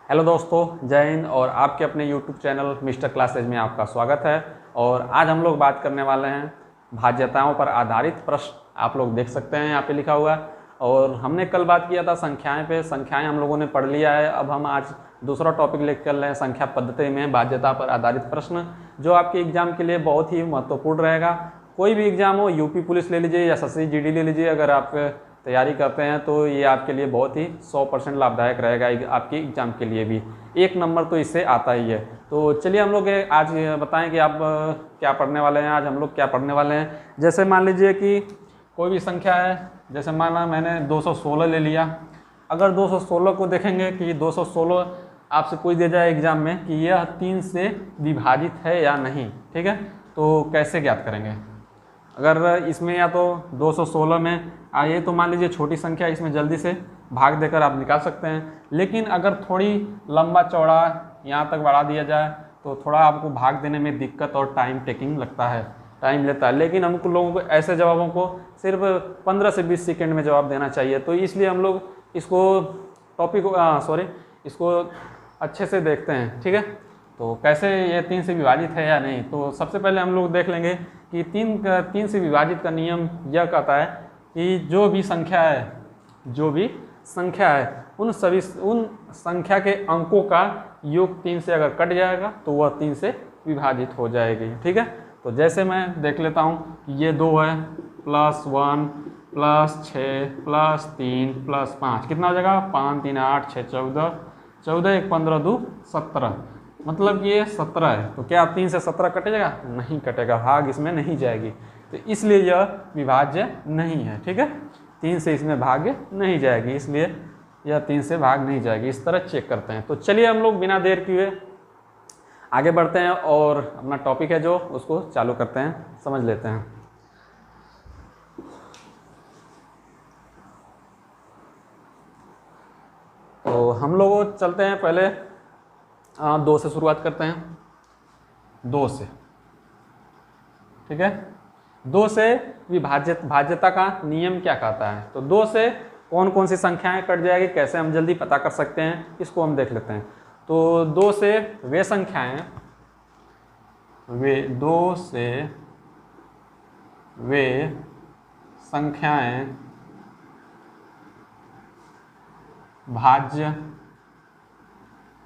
Hello दोस्तों, जय हिंद। और आपके अपने यूट्यूब चैनल मिस्टर क्लासेज में आपका स्वागत है। और आज हम लोग बात करने वाले हैं भाज्यताओं पर आधारित प्रश्न। आप लोग देख सकते हैं यहाँ पे लिखा हुआ है। और हमने कल बात किया था संख्याएं पे, संख्याएं हम लोगों ने पढ़ लिया है। अब हम आज दूसरा टॉपिक लेकर चल रहे हैं, संख्या पद्धति में भाज्यता पर आधारित प्रश्न, जो आपके एग्जाम के लिए बहुत ही महत्वपूर्ण रहेगा। कोई भी एग्जाम हो, यूपी पुलिस ले लीजिए या एसएससी जीडी ले लीजिए, अगर आप तैयारी करते हैं तो ये आपके लिए बहुत ही 100% लाभदायक रहेगा। आपके एग्जाम के लिए भी 1 नंबर तो इससे आता ही है। तो चलिए हम लोग आज बताएं कि आप क्या पढ़ने वाले हैं। आज हम लोग क्या पढ़ने वाले हैं, जैसे मान लीजिए कि कोई भी संख्या है, जैसे माना मैंने 216 ले लिया। अगर 216 को देखेंगे कि 216 आपसे पूछ दिया जाए एग्जाम में कि यह 3 से विभाजित है या नहीं, ठीक है, तो कैसे ज्ञात करेंगे। अगर इसमें या तो 216 में आइए तो मान लीजिए छोटी संख्या, इसमें जल्दी से भाग देकर आप निकाल सकते हैं। लेकिन अगर थोड़ी लंबा चौड़ा यहाँ तक बढ़ा दिया जाए तो थोड़ा आपको भाग देने में दिक्कत और टाइम टेकिंग लगता है, टाइम लेता है। लेकिन हम लोगों को ऐसे जवाबों को सिर्फ 15 से 20 सेकेंड में जवाब देना चाहिए। तो इसलिए हम लोग इसको इसको अच्छे से देखते हैं, ठीक है। तो कैसे ये 3 से विभाजित है या नहीं, तो सबसे पहले हम लोग देख लेंगे कि 3 से विभाजित का नियम यह कहता है कि जो भी संख्या है उन संख्या के अंकों का योग 3 से अगर कट जाएगा तो वह 3 से विभाजित हो जाएगी, ठीक है। तो जैसे मैं देख लेता हूँ कि ये 2 है, +1 +6 +3 +5 कितना हो जाएगा, 5 3 8 6 14 14 1 15 2 17, मतलब कि ये 17 है। तो क्या 3 से 17 कटेगा? नहीं कटेगा, भाग इसमें नहीं जाएगी। तो इसलिए यह विभाज्य नहीं है, ठीक है। 3 से इसमें भाग्य नहीं जाएगी, इसलिए यह 3 से भाग नहीं जाएगी। इस तरह चेक करते हैं। तो चलिए हम लोग बिना देर किए आगे बढ़ते हैं और अपना टॉपिक है जो उसको चालू करते हैं, समझ लेते हैं। तो हम लोग चलते हैं, पहले 2 से शुरुआत करते हैं। 2 से, ठीक है। 2 से भाज्यता का नियम क्या कहता है। तो 2 से कौन कौन सी संख्याएं कट जाएगी, कैसे हम जल्दी पता कर सकते हैं, इसको हम देख लेते हैं। तो 2 से वे संख्याएं भाज्य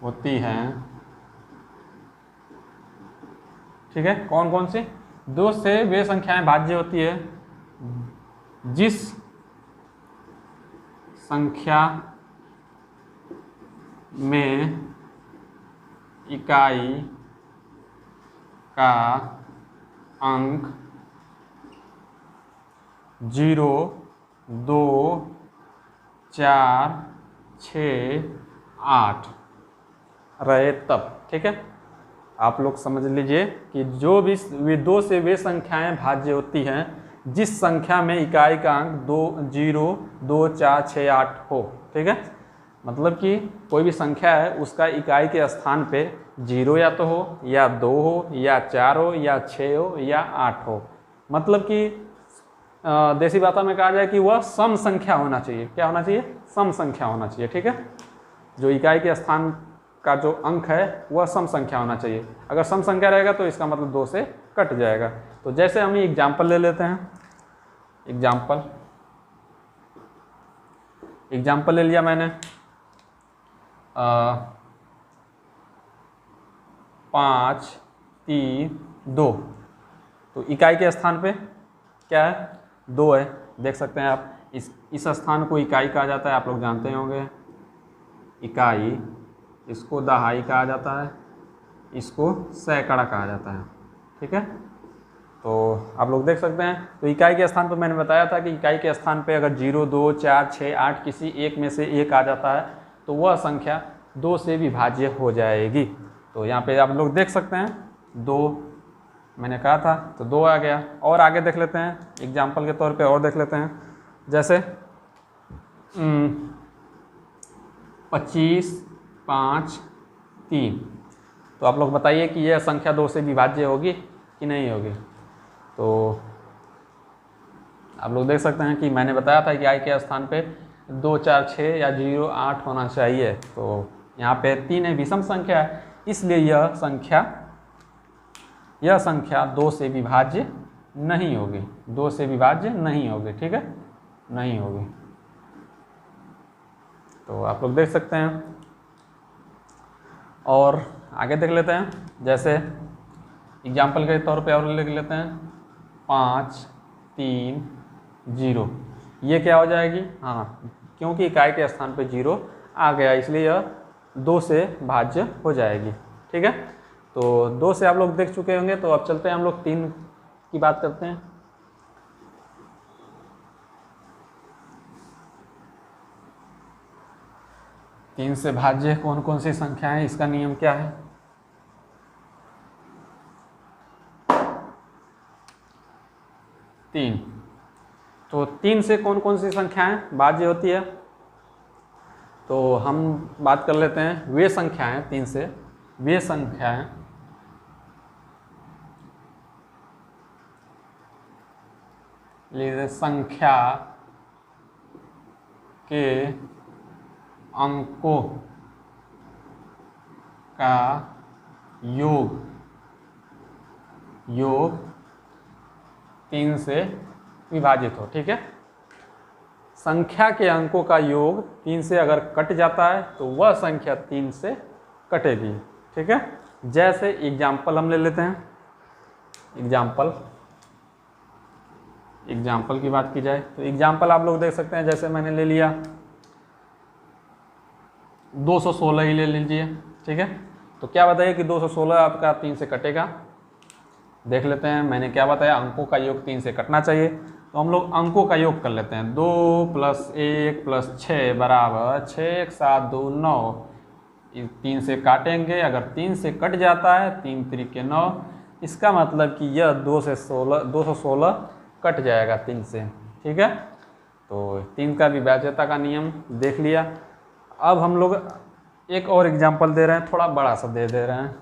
होती हैं, ठीक है। कौन कौन सी? 2 से वे संख्याएं भाज्य होती है जिस संख्या में इकाई का अंक 0 2 4 6 8 रहे तब, ठीक है। आप लोग समझ लीजिए कि जो भी 2 से वे संख्याएं भाज्य होती हैं जिस संख्या में इकाई का अंक 2 0 2 4 6 8 हो, ठीक है। मतलब कि कोई भी संख्या है उसका इकाई के स्थान पे 0 या तो हो, या 2 हो, या 4 हो, या 6 हो, या 8 हो। मतलब कि देसी भाषा में कहा जाए कि वह सम संख्या होना चाहिए। क्या होना चाहिए? सम संख्या होना चाहिए, ठीक है। जो इकाई के स्थान का जो अंक है वह सम संख्या होना चाहिए। अगर सम संख्या रहेगा तो इसका मतलब 2 से कट जाएगा। तो जैसे हम एग्जाम्पल ले लेते हैं। एग्जाम्पल ले लिया मैंने, 5 3 2। तो इकाई के स्थान पे क्या है? 2 है, देख सकते हैं आप। इस स्थान को इकाई कहा जाता है, आप लोग जानते होंगे। इकाई, इसको दहाई कहा जाता है, इसको सैकड़ा कहा जाता है, ठीक है। तो आप लोग देख सकते हैं। तो इकाई के स्थान पर मैंने बताया था कि इकाई के स्थान पे अगर 0 2 4 6 8 किसी एक में से एक आ जाता है तो वह संख्या 2 से विभाज्य हो जाएगी। तो यहाँ पे आप लोग देख सकते हैं 2 मैंने कहा था, तो 2 आ गया। और आगे देख लेते हैं, एग्जाम्पल के तौर पे और देख लेते हैं। जैसे 25 5 3। तो आप लोग बताइए कि यह संख्या 2 से विभाज्य होगी कि नहीं होगी। तो आप लोग देख सकते हैं कि मैंने बताया था कि आई के स्थान पे 2 4 6 या 0 8 होना चाहिए। तो यहाँ पे 3 है, विषम संख्या है, इसलिए यह संख्या 2 से विभाज्य नहीं होगी, 2 से विभाज्य नहीं होगी, ठीक है, नहीं होगी। तो आप लोग देख सकते हैं। और आगे देख लेते हैं, जैसे एग्जाम्पल के तौर पे और लिख लेते हैं 5 3 0। ये क्या हो जाएगी, हाँ क्योंकि इकाई के स्थान पे 0 आ गया इसलिए यह 2 से भाज्य हो जाएगी, ठीक है। तो 2 से आप लोग देख चुके होंगे, तो अब चलते हैं हम लोग 3 की बात करते हैं। तीन से भाज्य कौन कौन सी संख्या है, इसका नियम क्या है। तो 3 से कौन कौन सी संख्याएं भाज्य होती है, तो हम बात कर लेते हैं वे संख्याएं, 3 से वे संख्याएं संख्या के अंकों का योग 3 से विभाजित हो, ठीक है। संख्या के अंकों का योग 3 से अगर कट जाता है तो वह संख्या 3 से कटेगी, ठीक है। जैसे एग्जाम्पल हम ले लेते हैं, एग्जाम्पल की बात की जाए तो एग्जाम्पल आप लोग देख सकते हैं, जैसे मैंने ले लिया 216 ही ले लीजिए, ठीक है। तो क्या बताइए कि 216 आपका 3 से कटेगा, देख लेते हैं। मैंने क्या बताया, अंकों का योग 3 से कटना चाहिए, तो हम लोग अंकों का योग कर लेते हैं। 2 + 1 + 6 बराबर 6 × 7 = 2 9। 3 से काटेंगे, अगर 3 से कट जाता है 3 × 3 = 9, इसका मतलब कि यह 216 कट जाएगा 3 से, ठीक है। तो 3 का विभाज्यता का नियम देख लिया। अब हम लोग एक और एग्जाम्पल दे रहे हैं, थोड़ा बड़ा सा दे रहे हैं।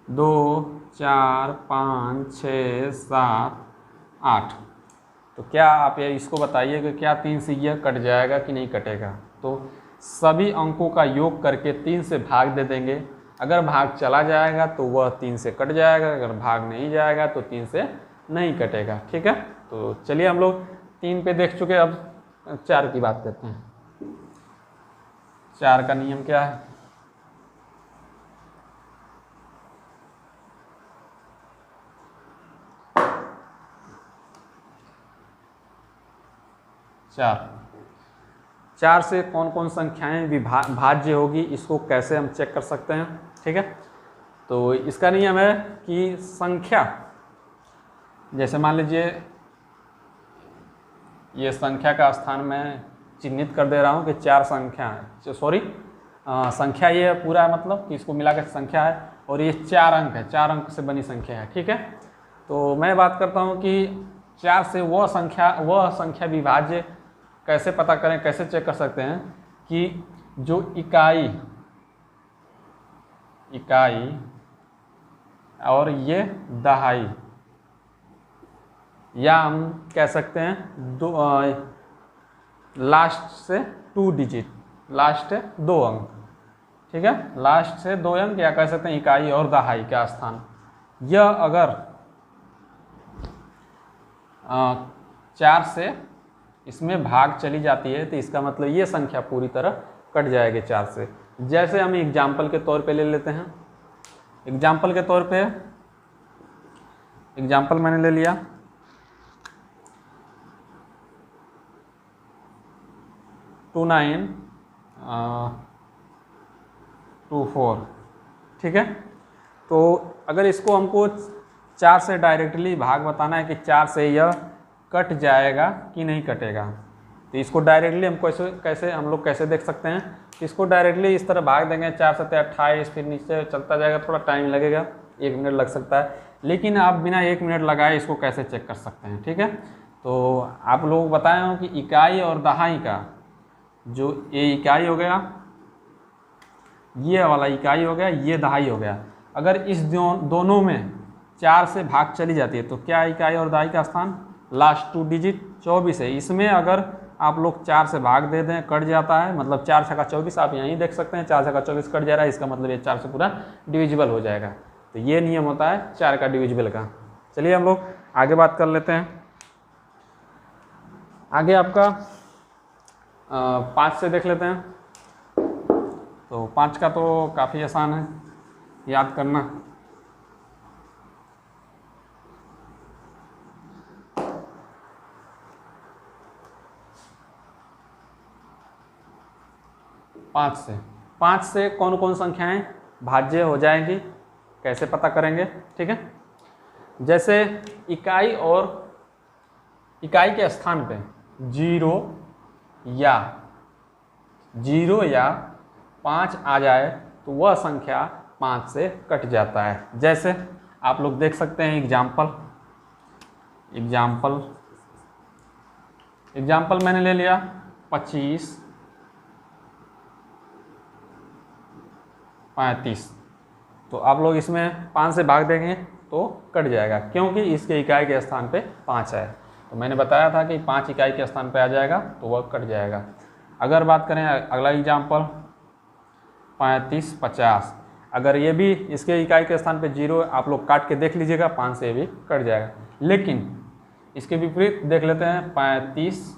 2 4 5 6 7 8। तो क्या आप ये इसको बताइए कि क्या 3 से यह कट जाएगा कि नहीं कटेगा। तो सभी अंकों का योग करके 3 से भाग दे देंगे, अगर भाग चला जाएगा तो वह 3 से कट जाएगा, अगर भाग नहीं जाएगा तो 3 से नहीं कटेगा, ठीक है। तो चलिए हम लोग 3 पे देख चुके, अब 4 की बात करते हैं। 4 का नियम क्या है, चार से कौन कौन संख्याएं भाज्य होगी, इसको कैसे हम चेक कर सकते हैं, ठीक है। तो इसका नियम है कि संख्या, जैसे मान लीजिए ये संख्या का स्थान मैं चिन्हित कर दे रहा हूँ कि 4 संख्या है, संख्या ये पूरा मतलब कि इसको मिलाकर संख्या है, और ये 4 अंक है, 4 अंक से बनी संख्या है, ठीक है। तो मैं बात करता हूँ कि 4 से वह संख्या विभाज्य कैसे पता करें, कैसे चेक कर सकते हैं कि जो इकाई और ये दहाई, या हम कह सकते हैं लास्ट से 2 डिजिट, लास्ट 2 अंक, ठीक है, लास्ट से 2 अंक, या कह सकते हैं इकाई और दहाई का स्थान। यह अगर 4 से इसमें भाग चली जाती है तो इसका मतलब ये संख्या पूरी तरह कट जाएगी 4 से। जैसे हम एग्जाम्पल के तौर पे ले लेते हैं, एग्जाम्पल के तौर पे एग्जाम्पल मैंने ले लिया 2924, ठीक है। तो अगर इसको हमको 4 से डायरेक्टली भाग बताना है कि 4 से यह कट जाएगा कि नहीं कटेगा, तो इसको डायरेक्टली हम कैसे हम लोग कैसे देख सकते हैं। इसको डायरेक्टली इस तरह भाग देंगे, 4 7 28, फिर नीचे चलता जाएगा, थोड़ा टाइम लगेगा, 1 मिनट लग सकता है, लेकिन आप बिना 1 मिनट लगाए इसको कैसे चेक कर सकते हैं, ठीक है। तो आप लोग बताए हो कि इकाई और दहाई का, जो ये इकाई हो गया, ये वाला इकाई हो गया, ये दहाई हो गया, अगर इस दोनों में 4 से भाग चली जाती है तो क्या इकाई और दहाई का स्थान, लास्ट 2 डिजिट 24 है, इसमें अगर आप लोग 4 से भाग दे दें, कट जाता है, मतलब 4 छक्का 24 आप यहीं देख सकते हैं, 4 छक्का 24 कट जा रहा है, इसका मतलब ये 4 से पूरा डिविजिबल हो जाएगा। तो ये नियम होता है 4 का डिविजिबल का। चलिए हम लोग आगे बात कर लेते हैं। आगे आपका 5 से देख लेते हैं। तो 5 का तो काफ़ी आसान है याद करना। पाँच से कौन कौन संख्याएं भाज्य हो जाएंगी, कैसे पता करेंगे? ठीक है, जैसे इकाई के स्थान पे 0 या 5 आ जाए तो वह संख्या 5 से कट जाता है। जैसे आप लोग देख सकते हैं एग्जाम्पल मैंने ले लिया 25, 35। तो आप लोग इसमें 5 से भाग देंगे तो कट जाएगा, क्योंकि इसके इकाई के स्थान पे 5 है। तो मैंने बताया था कि 5 इकाई के स्थान पे आ जाएगा तो वह कट जाएगा। अगर बात करें अगला एग्जाम्पल 35, 50, अगर ये भी इसके इकाई के स्थान पे 0, आप लोग काट के देख लीजिएगा, 5 से भी कट जाएगा। लेकिन इसके विपरीत देख लेते हैं 35,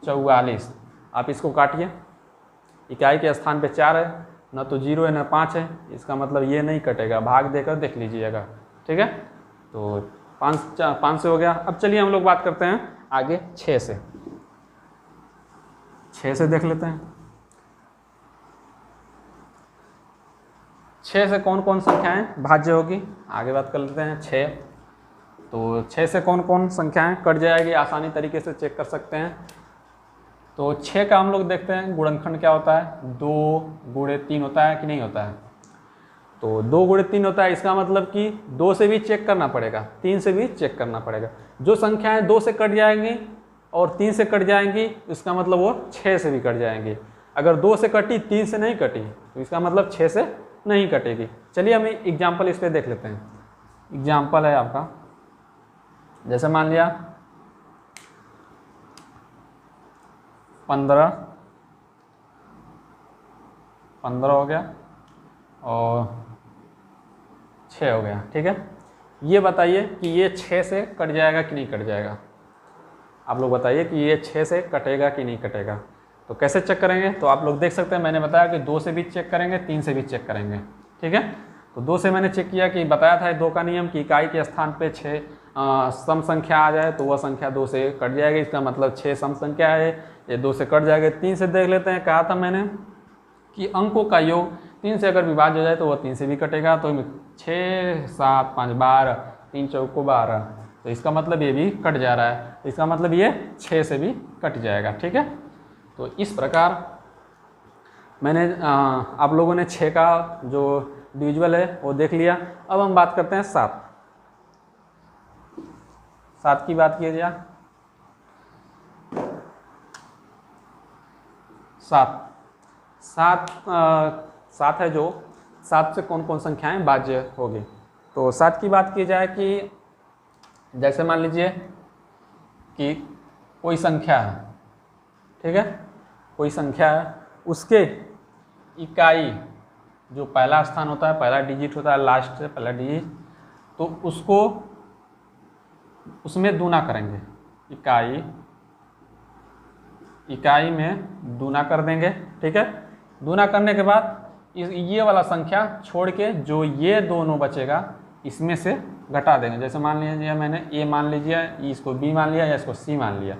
44, आप इसको काटिए, इकाई के स्थान पे 4 है, ना तो 0 है ना 5 है, इसका मतलब ये नहीं कटेगा, भाग देकर देख लीजिएगा। ठीक है, तो 5 से हो गया। अब चलिए हम लोग बात करते हैं आगे 6 से। 6 से देख लेते हैं। 6 से कौन कौन संख्याएं भाज्य होगी, आगे बात कर लेते हैं। 6, तो 6 से कौन कौन संख्याएं कट जाएगी, आसानी तरीके से चेक कर सकते हैं। तो 6 का हम लोग देखते हैं गुणनखंड क्या होता है, 2 गुणे 3 होता है कि नहीं होता है? तो 2 गुणे 3 होता है, इसका मतलब कि 2 से भी चेक करना पड़ेगा, 3 से भी चेक करना पड़ेगा। जो संख्याएं 2 से कट जाएंगी और 3 से कट जाएंगी, इसका मतलब वो 6 से भी कट जाएंगी। अगर 2 से कटी 3 से नहीं कटी तो इसका मतलब 6 से नहीं कटेगी। चलिए हम एग्जाम्पल इस पर देख लेते हैं। एग्जाम्पल है आपका, जैसे मान लिया 15 हो गया और 6 हो गया। ठीक है, ये बताइए कि ये 6 से कट जाएगा कि नहीं कट जाएगा? आप लोग बताइए कि ये 6 से कटेगा कि नहीं कटेगा। तो कैसे चेक करेंगे? तो आप लोग देख सकते हैं, मैंने बताया कि 2 से भी चेक करेंगे, 3 से भी चेक करेंगे। ठीक है, तो 2 से मैंने चेक किया कि बताया था 2 का नियम कि इकाई के स्थान पे 6 सम संख्या आ जाए तो वह संख्या 2 से कट जाएगी, इसका मतलब 6 सम संख्या है, ये 2 से कट जाएगा। 3 से देख लेते हैं, कहा था मैंने कि अंकों का योग 3 से अगर विभाज्य हो जाए तो वह 3 से भी कटेगा। तो 6, 7, 5, 12, 3 चौको 12, तो इसका मतलब ये भी कट जा रहा है, इसका मतलब ये 6 से भी कट जाएगा। ठीक है, तो इस प्रकार मैंने आप लोगों ने 6 का जो डिविजिबल है वो देख लिया। अब हम बात करते हैं 7 की बात किया जाए। 7 है जो 7 से कौन कौन संख्याएं भाज्य होगी। तो 7 की बात की जाए कि जैसे मान लीजिए कि कोई संख्या है, ठीक है, कोई संख्या है, उसके इकाई जो पहला स्थान होता है, पहला डिजिट होता है, लास्ट से पहला डिजिट, तो उसको उसमें दूना करेंगे, इकाई में दूना कर देंगे। ठीक है, दूना करने के बाद ये वाला संख्या छोड़ के जो ये दोनों बचेगा इसमें से घटा देंगे। जैसे मान लीजिए मैंने ए मान लीजिए, इसको बी मान लिया या इसको सी मान लिया,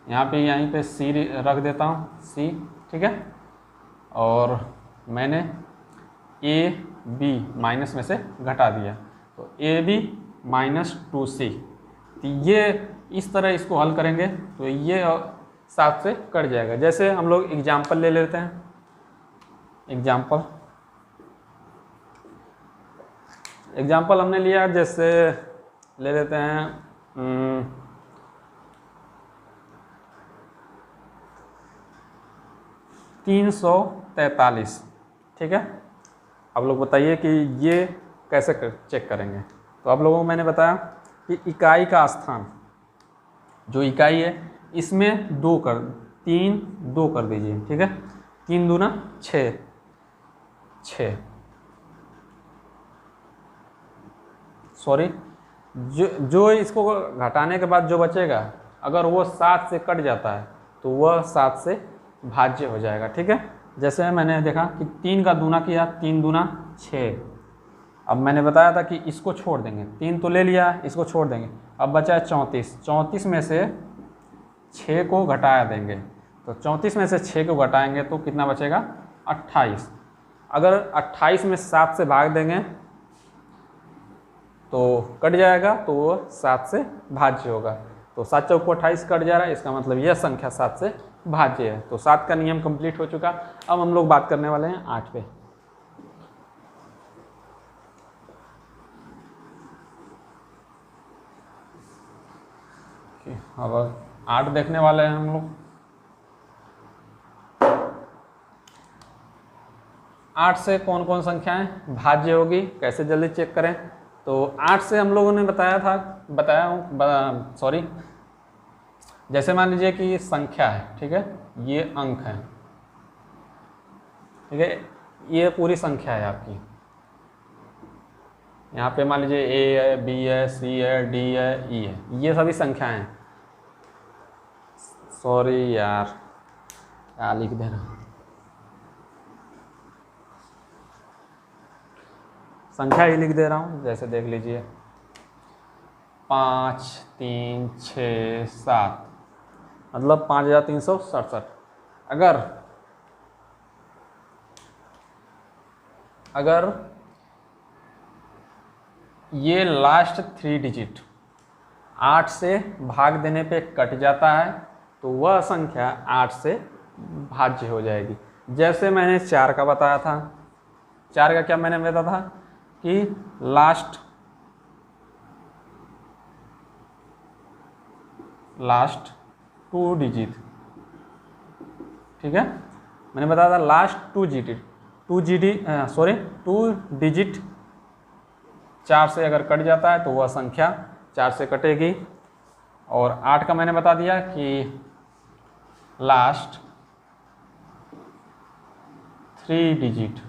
यहाँ पे यहीं पे सी रख देता हूँ, सी। ठीक है, और मैंने ए बी माइनस में से घटा दिया, तो ए बी माइनस 2c। तो ये इस तरह इसको हल करेंगे तो ये 7 से कट जाएगा। जैसे हम लोग एग्जाम्पल ले लेते हैं, एग्जाम्पल हमने लिया, जैसे ले लेते हैं 343। ठीक है, आप लोग बताइए कि ये कैसे चेक करेंगे। तो आप लोगों को मैंने बताया कि इकाई का स्थान, जो इकाई है इसमें 2 कर 3 2 कर दीजिए, ठीक है। 3 दूना 6, 6 सॉरी जो इसको घटाने के बाद जो बचेगा अगर वो 7 से कट जाता है तो वह 7 से भाज्य हो जाएगा, ठीक है। जैसे मैंने देखा कि 3 का दूना किया, 3 दूना 6। अब मैंने बताया था कि इसको छोड़ देंगे, 3 तो ले लिया, इसको छोड़ देंगे। अब बचा है 34, 34 में से 6 को घटाया देंगे, तो 34 में से 6 को घटाएंगे तो कितना बचेगा 28। अगर 28 में 7 से भाग देंगे तो कट जाएगा, तो वो 7 से भाज्य होगा। तो 7 चौक 28 कट जा रहा है, इसका मतलब यह संख्या 7 से भाज्य है। तो 7 का नियम कंप्लीट हो चुका। अब हम लोग बात करने वाले हैं 8 पे। अब 8 देखने वाले हैं हम लोग। 8 से कौन कौन संख्याएं भाज्य होगी, कैसे जल्दी चेक करें। तो 8 से हम लोगों ने बताया हूँ सॉरी, जैसे मान लीजिए कि संख्या है, ठीक है, ये अंक है, ठीक है, ये पूरी संख्या है आपकी। यहाँ पे मान लीजिए ए है, बी है, सी है, डी है, ई है, ये सभी संख्याएं हैं। सॉरी यार, क्या लिख दे रहा हूँ, संख्या ही लिख दे रहा हूँ। जैसे देख लीजिए 5 3 6 7, मतलब 5367। अगर ये लास्ट 3 डिजिट 8 से भाग देने पे कट जाता है तो वह संख्या 8 से भाज्य हो जाएगी। जैसे मैंने 4 का बताया था, 4 का क्या मैंने बताया था कि लास्ट 2 डिजिट, ठीक है, मैंने बताया था लास्ट 2 डिजिट 4 से अगर कट जाता है तो वह संख्या 4 से कटेगी। और 8 का मैंने बता दिया कि लास्ट 3 डिजिट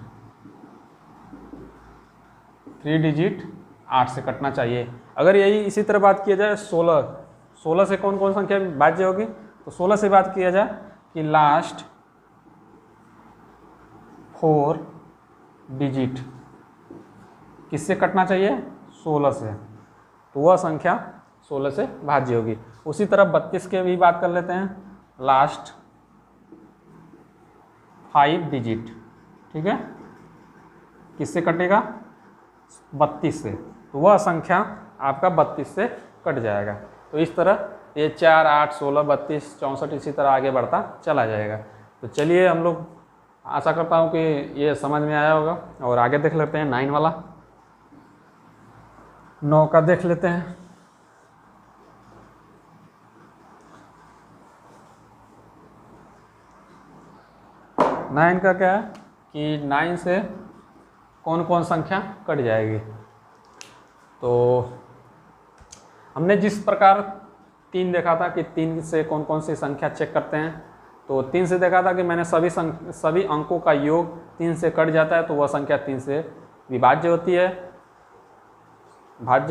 8 से कटना चाहिए। अगर यही इसी तरह बात किया जाए 16 से कौन कौन संख्या भाज्य होगी, तो 16 से बात किया जाए कि लास्ट 4 डिजिट किससे कटना चाहिए, 16 से, तो वह संख्या 16 से भाज्य होगी। उसी तरह 32 के भी बात कर लेते हैं, लास्ट 5 डिजिट, ठीक है, किससे कटेगा, 32 से, तो वह संख्या आपका 32 से कट जाएगा। तो इस तरह ये 4 8 16 32 64 इसी तरह आगे बढ़ता चला जाएगा। तो चलिए हम लोग, आशा करता हूँ कि ये समझ में आया होगा। और आगे देख लेते हैं 9 वाला, 9 का देख लेते हैं। नाइन का क्या है कि 9 से कौन कौन संख्या कट जाएगी। तो हमने जिस प्रकार 3 देखा था कि 3 से कौन कौन सी संख्या चेक करते हैं, तो 3 से देखा था कि मैंने सभी अंकों का योग 3 से कट जाता है तो वह संख्या 3 से भाज्य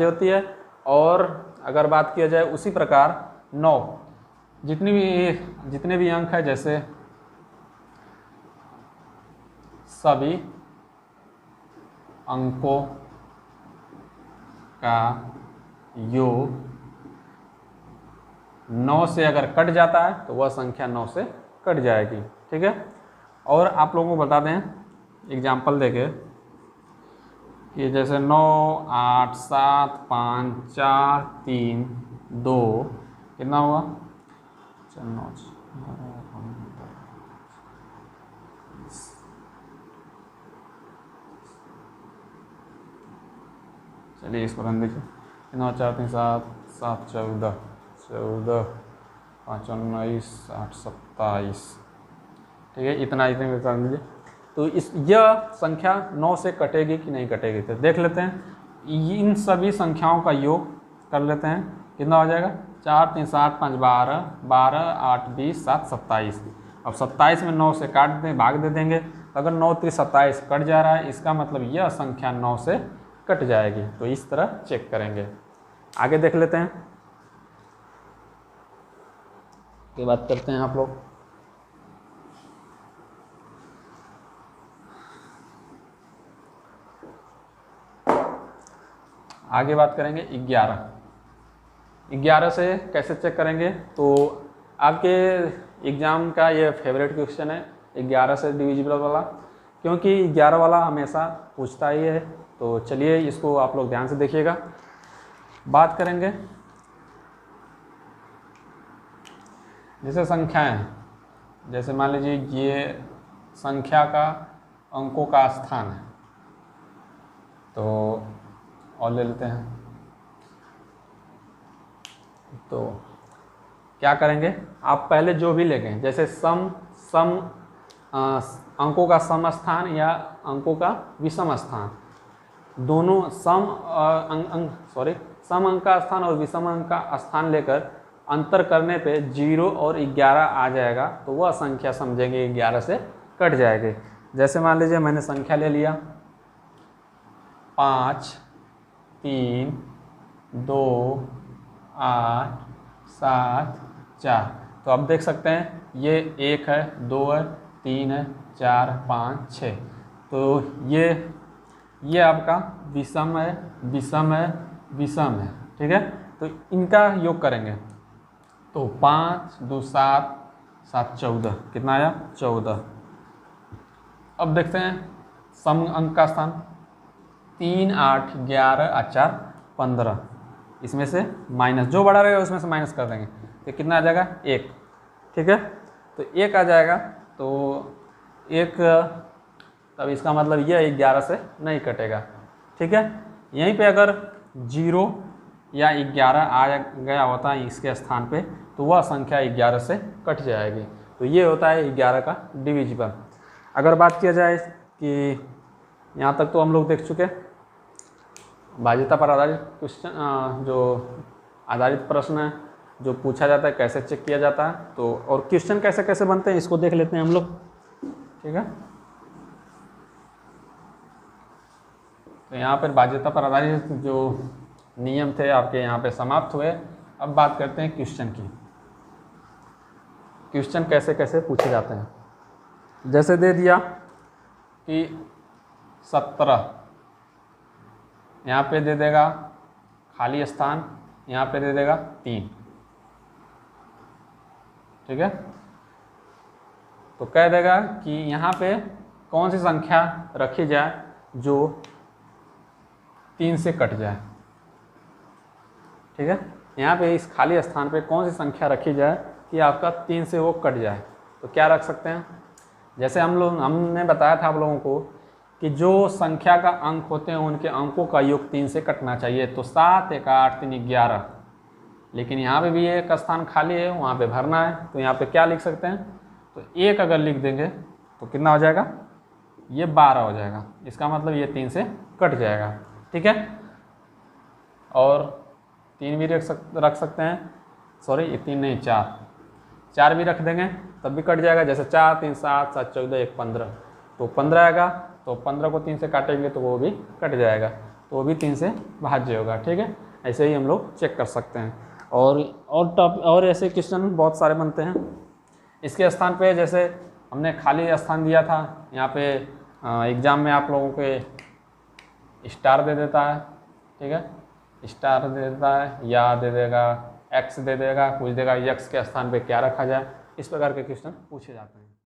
होती है। और अगर बात किया जाए उसी प्रकार 9, जितने भी अंक है, जैसे सभी अंकों का योग 9 से अगर कट जाता है तो वह संख्या 9 से कट जाएगी, ठीक है। और आप लोगों को बता दें एग्जाम्पल देके कि जैसे 9 8 7 5 4 3 2 कितना हुआ, चलिए इसको रन देखिए, 9 4 3 7 7 14 5 19 8 27, ठीक है, इतने कर लीजिए। तो यह संख्या 9 से कटेगी कि नहीं कटेगी, तो देख लेते हैं। इन सभी संख्याओं का योग कर लेते हैं। कितना हो जाएगा, 4 3 7 5 12, 12 8 20 7 27। अब 27 में 9 से काट दें, भाग दे देंगे। अगर 9 3 27 कट जा रहा है, इसका मतलब यह संख्या 9 से कट जाएगी। तो इस तरह चेक करेंगे। आगे देख लेते हैं, ये बात करते हैं आप लोग। आगे बात करेंगे 11 से कैसे चेक करेंगे। तो आपके एग्ज़ाम का ये फेवरेट क्वेश्चन है 11 से डिविजिबल वाला, क्योंकि 11 वाला हमेशा पूछता ही है। तो चलिए इसको आप लोग ध्यान से देखिएगा। बात करेंगे जैसे संख्याएं, जैसे मान लीजिए ये संख्या का अंकों का स्थान है, तो और ले लेते हैं। तो क्या करेंगे, आप पहले जो भी लेंगे, जैसे सम अंकों का सम स्थान या अंकों का विषम स्थान, दोनों सम अंक का स्थान और विषम अंक का स्थान लेकर अंतर करने पे 0 और 11 आ जाएगा, तो वह संख्या समझेंगे 11 से कट जाएगी। जैसे मान लीजिए मैंने संख्या ले लिया 5 3 2 8 7 4, तो आप देख सकते हैं ये 1 है, 2 है, 3 है, 4 5 6। तो ये आपका विषम है, विषम है, विषम है, ठीक है। तो इनका योग करेंगे, तो 5 2 7 7 14, कितना आया 14। अब देखते हैं सम अंक का स्थान 3 8 11 और 4 15, इसमें से माइनस जो बड़ा रहेगा उसमें से माइनस कर देंगे, तो कितना आ जाएगा 1, ठीक है। तो 1 आ जाएगा, तो 1, तब इसका मतलब यह 11 से नहीं कटेगा, ठीक है। यहीं पे अगर 0 या 11 आ गया होता है इसके स्थान पे, तो वह संख्या 11 से कट जाएगी। तो ये होता है 11 का डिविजिबल। अगर बात किया जाए कि यहाँ तक तो हम लोग देख चुके भाज्यता पर आधारित क्वेश्चन, जो आधारित प्रश्न है जो पूछा जाता है कैसे चेक किया जाता है, तो और क्वेश्चन कैसे कैसे बनते हैं इसको देख लेते हैं हम लोग, ठीक है। तो यहाँ पर भाज्यता पर आधारित जो नियम थे आपके यहाँ पे समाप्त हुए। अब बात करते हैं क्वेश्चन की, क्वेश्चन कैसे कैसे पूछे जाते हैं। जैसे दे दिया कि 17, यहाँ पे दे देगा खाली स्थान, यहाँ पे दे देगा 3, ठीक है। तो कह देगा कि यहाँ पे कौन सी संख्या रखी जाए जो 3 से कट जाए, ठीक है। यहाँ पे इस खाली स्थान पे कौन सी संख्या रखी जाए कि आपका 3 से वो कट जाए, तो क्या रख सकते हैं। जैसे हमने बताया था आप लोगों को कि जो संख्या का अंक होते हैं उनके अंकों का योग 3 से कटना चाहिए। तो 7 1 8 3 11, लेकिन यहाँ पे भी एक स्थान खाली है, वहाँ पे भरना है। तो यहाँ पे क्या लिख सकते हैं, तो 1 अगर लिख देंगे तो कितना हो जाएगा, ये 12 हो जाएगा। इसका मतलब ये 3 से कट जाएगा, ठीक है। और 3 भी रख सकते हैं, सॉरी ये 3 नहीं 4 भी रख देंगे तब भी कट जाएगा। जैसे 4 3 7 7 14 1 15, तो 15 आएगा, तो 15 को 3 से काटेंगे तो वो भी कट जाएगा, तो वो भी 3 से भाज्य होगा, ठीक है। ऐसे ही हम लोग चेक कर सकते हैं। और ऐसे क्वेश्चन बहुत सारे बनते हैं। इसके स्थान पे जैसे हमने खाली स्थान दिया था, यहाँ पे एग्ज़ाम में आप लोगों के स्टार दे देता है, ठीक है, स्टार दे देता है या दे देगा एक्स दे देगा, पूछ देगा एक्स के स्थान पे क्या रखा जाए। इस प्रकार के क्वेश्चन पूछे जाते हैं।